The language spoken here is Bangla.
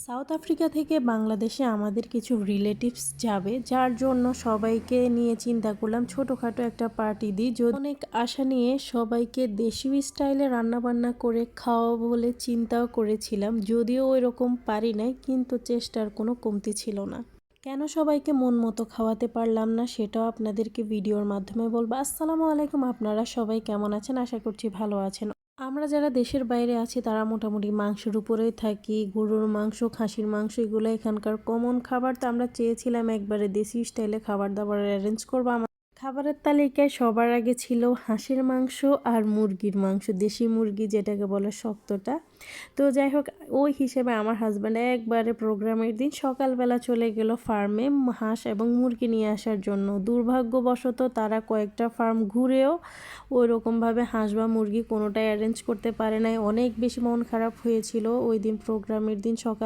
সাউথ আফ্রিকা থেকে বাংলাদেশে আমাদের কিছু রিলেটিভস যাবে, যার জন্য সবাইকে নিয়ে চিন্তা করলাম ছোটোখাটো একটা পার্টি দিই। যদি অনেক আশা নিয়ে সবাইকে দেশীয় স্টাইলে রান্নাবান্না করে খাওয়াবো বলে চিন্তাও করেছিলাম, যদিও ওই রকম পারি নাই, কিন্তু চেষ্টার কোনো কমতি ছিল না। কেন সবাইকে মন মতো খাওয়াতে পারলাম না সেটাও আপনাদেরকে ভিডিওর মাধ্যমে বলবো। আসসালামু আলাইকুম, আপনারা সবাই কেমন আছেন? আশা করছি ভালো আছেন। আমরা যারা দেশের বাইরে আছি তারা মোটামুটি মাংসের উপরেই থাকি। গরুর মাংস, খাসির মাংস এগুলো এখানকার কমন খাবার। তো আমরা চেয়েছিলাম একবারে দেশি স্টাইলে খাবার দাবার অ্যারেঞ্জ করবো। খাবারের তালিকায় সবার আগে ছিল হাঁসের মাংস আর মুরগির মাংস, দেশি মুরগি যেটাকে বলে শক্তটা। তো যাই হোক, ওই হিসেবে আমার হাজব্যান্ড একবারে প্রোগ্রামের দিন সকালবেলা চলে গেল ফার্মে হাঁস এবং মুরগি নিয়ে আসার জন্য। দুর্ভাগ্যবশত তারা কয়েকটা ফার্ম ঘুরেও ওই রকমভাবে হাঁস বা মুরগি কোনোটাই অ্যারেঞ্জ করতে পারে নাই। অনেক বেশি মন খারাপ হয়েছিল ওই দিন প্রোগ্রামের দিন সকাল